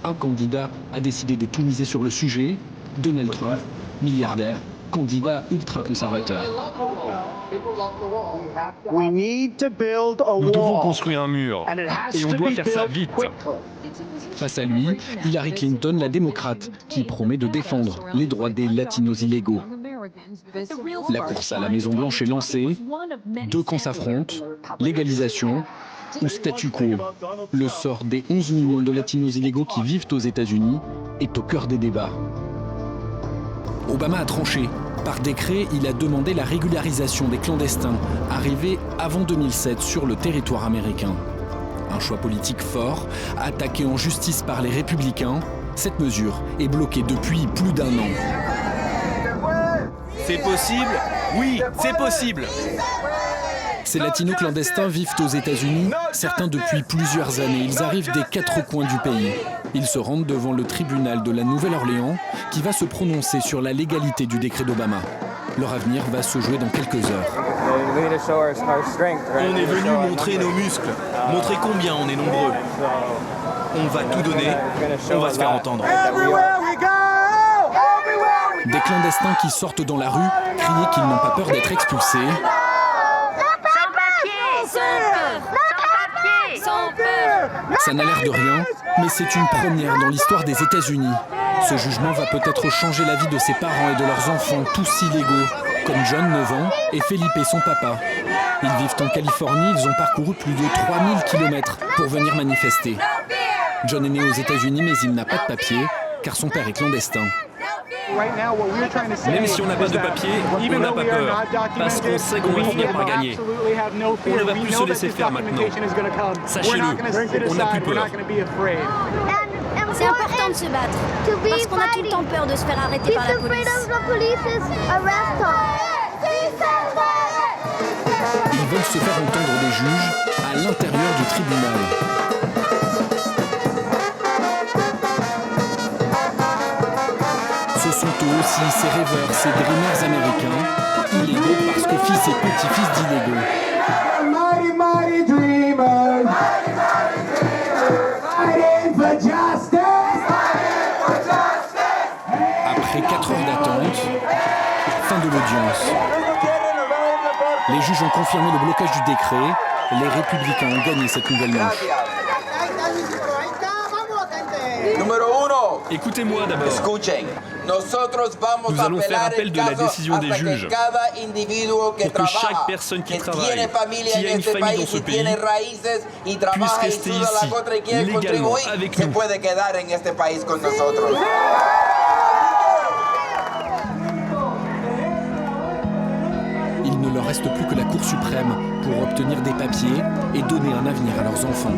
Un candidat a décidé de tout miser sur le sujet, Donald Trump, milliardaire, candidat ultra-conservateur. Nous devons construire un mur, et on doit faire ça vite. Face à lui, Hillary Clinton, la démocrate, qui promet de défendre les droits des latinos illégaux. La course à la Maison-Blanche est lancée. 2 camps s'affrontent, légalisation ou statu quo. Le sort des 11 millions de latinos illégaux qui vivent aux États-Unis est au cœur des débats. Obama a tranché. Par décret, il a demandé la régularisation des clandestins arrivés avant 2007 sur le territoire américain. Un choix politique fort, attaqué en justice par les républicains, cette mesure est bloquée depuis plus d'1 an. C'est possible? Oui, c'est possible! Ces latinos clandestins vivent aux États-Unis, certains depuis plusieurs années. Ils arrivent des 4 coins du pays. Ils se rendent devant le tribunal de la Nouvelle-Orléans qui va se prononcer sur la légalité du décret d'Obama. Leur avenir va se jouer dans quelques heures. On est venu montrer nos muscles, montrer combien on est nombreux. On va tout donner, on va se faire entendre. Des clandestins qui sortent dans la rue, crier qu'ils n'ont pas peur d'être expulsés. Ça n'a l'air de rien, mais c'est une première dans l'histoire des États-Unis. Ce jugement va peut-être changer la vie de ses parents et de leurs enfants, tous illégaux, comme John, 9 ans, et Felipe, son papa. Ils vivent en Californie, ils ont parcouru plus de 3000 km pour venir manifester. John est né aux États-Unis, mais il n'a pas de papier, car son père est clandestin. Même si on n'a pas de papier, on n'a pas peur, parce qu'on sait qu'on va finir par gagner. On ne va plus se laisser faire maintenant. Sachez-le, on n'a plus peur. C'est important de se battre, parce qu'on a tout le temps peur de se faire arrêter par la police. Ils veulent se faire entendre des juges à l'intérieur du tribunal. Ce sont eux aussi ces rêveurs, ces dreamers américains, illégaux parce que fils et petits-fils d'illégaux. Après 4 heures d'attente, fin de l'audience. Les juges ont confirmé le blocage du décret. Les républicains ont gagné cette nouvelle manche. Écoutez-moi d'abord. Nous allons faire appel de la décision des juges pour que chaque personne qui travaille, qui a une famille dans ce pays, puisse rester ici, légalement, avec nous. Il ne leur reste plus que la Cour suprême pour obtenir des papiers et donner un avenir à leurs enfants.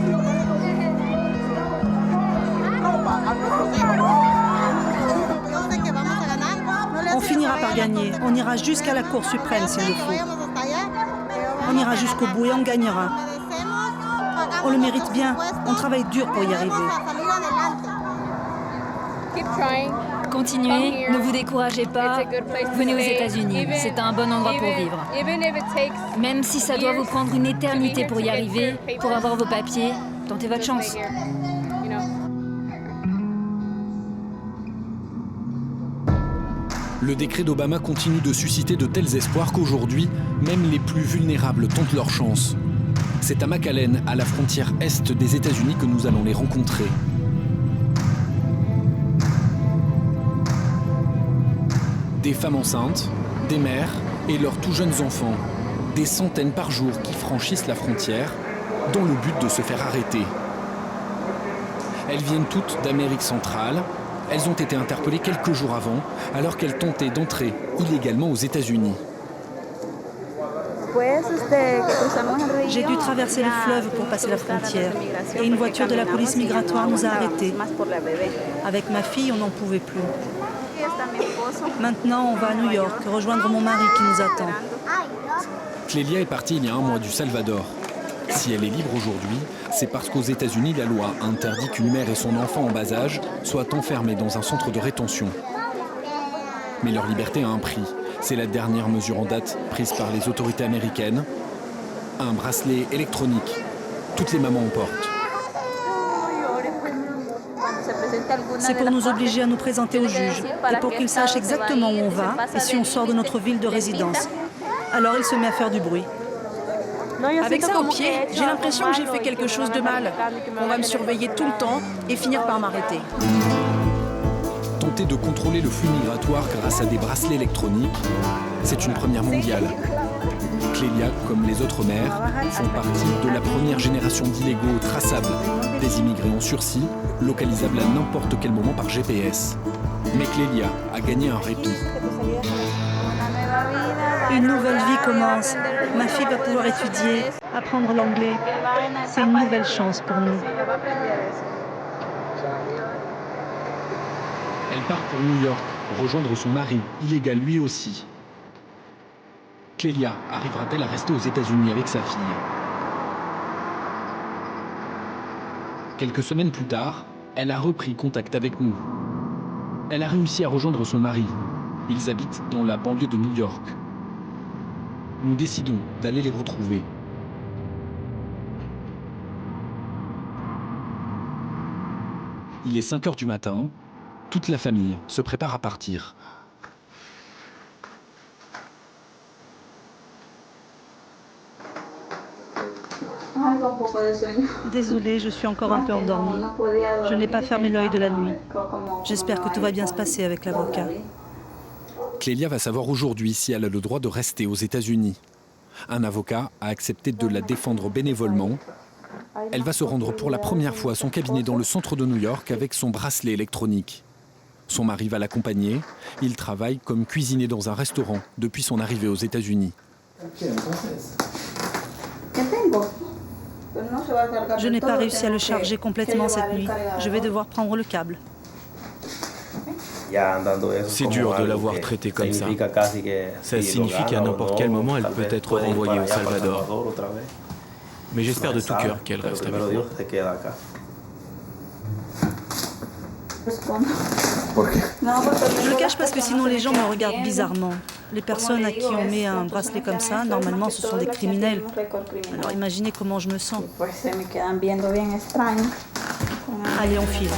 On finira par gagner. On ira jusqu'à la Cour suprême s'il le faut. On ira jusqu'au bout et on gagnera. On le mérite bien. On travaille dur pour y arriver. Continuez, ne vous découragez pas. Venez aux États-Unis. C'est un bon endroit pour vivre. Même si ça doit vous prendre une éternité pour y arriver, pour avoir vos papiers, tentez votre chance. Le décret d'Obama continue de susciter de tels espoirs qu'aujourd'hui, même les plus vulnérables tentent leur chance. C'est à McAllen, à la frontière est des États-Unis, que nous allons les rencontrer. Des femmes enceintes, des mères et leurs tout jeunes enfants. Des centaines par jour qui franchissent la frontière dans le but de se faire arrêter. Elles viennent toutes d'Amérique centrale. Elles ont été interpellées quelques jours avant, alors qu'elles tentaient d'entrer illégalement aux États-Unis. J'ai dû traverser le fleuve pour passer la frontière. Et une voiture de la police migratoire nous a arrêtés. Avec ma fille, on n'en pouvait plus. Maintenant, on va à New York, rejoindre mon mari qui nous attend. Clélia est partie il y a 1 mois du Salvador. Si elle est libre aujourd'hui, c'est parce qu'aux États-Unis, la loi interdit qu'une mère et son enfant en bas âge soient enfermés dans un centre de rétention. Mais leur liberté a un prix. C'est la dernière mesure en date prise par les autorités américaines. Un bracelet électronique. Toutes les mamans en portent. C'est pour nous obliger à nous présenter au juge et pour qu'il sache exactement où on va et si on sort de notre ville de résidence. Alors il se met à faire du bruit. Avec ça au pied, j'ai l'impression que j'ai fait quelque chose de mal. On va me surveiller tout le temps et finir par m'arrêter. Tenter de contrôler le flux migratoire grâce à des bracelets électroniques, c'est une première mondiale. Clélia, comme les autres mères, font partie de la première génération d'illégaux traçables, des immigrés en sursis, localisables à n'importe quel moment par GPS. Mais Clélia a gagné un répit. Une nouvelle vie commence. Ma fille va pouvoir étudier, apprendre l'anglais. C'est une nouvelle chance pour nous. Elle part pour New York, rejoindre son mari, illégal lui aussi. Clélia arrivera-t-elle à rester aux États-Unis avec sa fille? Quelques semaines plus tard, elle a repris contact avec nous. Elle a réussi à rejoindre son mari. Ils habitent dans la banlieue de New York. Nous décidons d'aller les retrouver. Il est 5 heures du matin. Toute la famille se prépare à partir. Désolée, je suis encore un peu endormie. Je n'ai pas fermé l'œil de la nuit. J'espère que tout va bien se passer avec l'avocat. Clélia va savoir aujourd'hui si elle a le droit de rester aux États-Unis. Un avocat a accepté de la défendre bénévolement. Elle va se rendre pour la première fois à son cabinet dans le centre de New York avec son bracelet électronique. Son mari va l'accompagner. Il travaille comme cuisinier dans un restaurant depuis son arrivée aux États-Unis. Je n'ai pas réussi à le charger complètement cette nuit. Je vais devoir prendre le câble. C'est dur de l'avoir traitée comme ça. Ça signifie qu'à n'importe quel moment, elle peut être renvoyée au Salvador. Mais j'espère de tout cœur qu'elle reste avec nous. Je le cache parce que sinon les gens me regardent bizarrement. Les personnes à qui on met un bracelet comme ça, normalement ce sont des criminels. Alors imaginez comment je me sens. Allez, on file.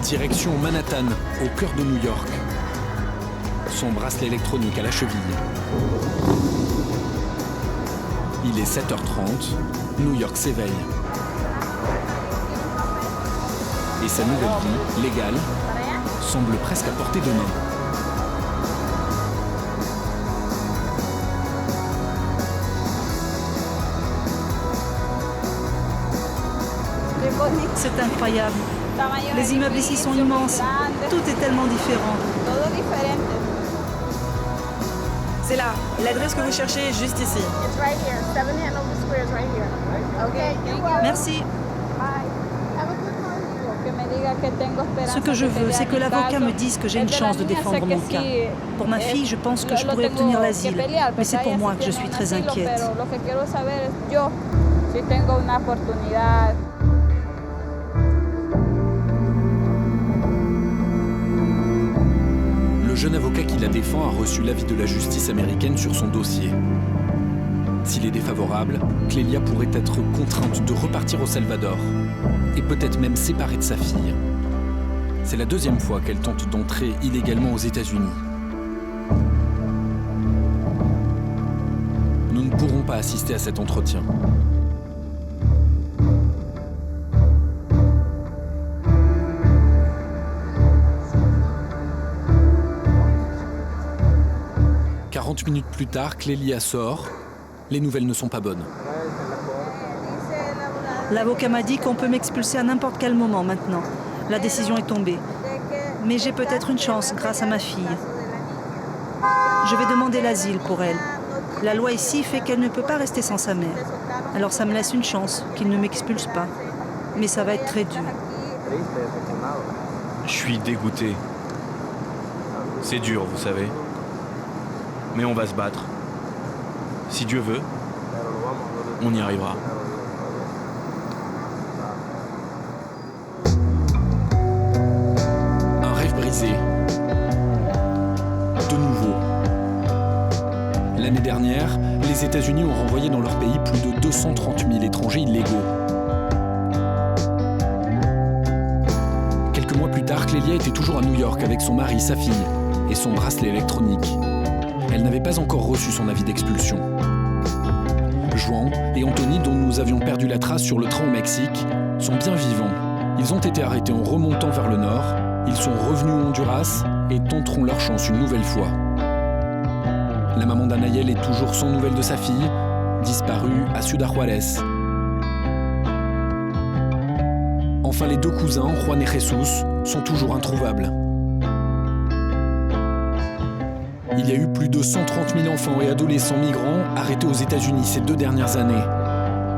Direction Manhattan, au cœur de New York. Son bracelet électronique à la cheville. Il est 7h30, New York s'éveille. Et sa nouvelle vie, légale, semble presque à portée de main. C'est incroyable. Les immeubles ici sont immenses. Tout est tellement différent. C'est là. L'adresse que vous cherchez est juste ici. Merci. Ce que je veux, c'est que l'avocat me dise que j'ai une chance de défendre mon cas. Pour ma fille, je pense que je pourrais obtenir l'asile. Mais c'est pour moi que je suis très inquiète. Le jeune avocat qui la défend a reçu l'avis de la justice américaine sur son dossier. S'il est défavorable, Clélia pourrait être contrainte de repartir au Salvador et peut-être même séparée de sa fille. C'est la deuxième fois qu'elle tente d'entrer illégalement aux États-Unis. Nous ne pourrons pas assister à cet entretien. « 40 minutes plus tard, Clélia sort. Les nouvelles ne sont pas bonnes. L'avocat m'a dit qu'on peut m'expulser à n'importe quel moment maintenant. La décision est tombée. Mais j'ai peut-être une chance grâce à ma fille. Je vais demander l'asile pour elle. La loi ici fait qu'elle ne peut pas rester sans sa mère. Alors ça me laisse une chance qu'il ne m'expulse pas. Mais ça va être très dur. Je suis dégoûté. C'est dur, vous savez. Mais on va se battre. Si Dieu veut, on y arrivera. Un rêve brisé. De nouveau. L'année dernière, les États-Unis ont renvoyé dans leur pays plus de 230 000 étrangers illégaux. Quelques mois plus tard, Clélia était toujours à New York avec son mari, sa fille et son bracelet électronique. Elle n'avait pas encore reçu son avis d'expulsion. Juan et Anthony, dont nous avions perdu la trace sur le train au Mexique, sont bien vivants. Ils ont été arrêtés en remontant vers le nord. Ils sont revenus au Honduras et tenteront leur chance une nouvelle fois. La maman d'Anaël est toujours sans nouvelles de sa fille, disparue à Ciudad Juárez. Enfin, les deux cousins, Juan et Jesus, sont toujours introuvables. Il y a eu plus de 130 000 enfants et adolescents migrants arrêtés aux États-Unis ces 2 dernières années.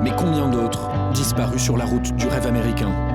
Mais combien d'autres disparus sur la route du rêve américain ?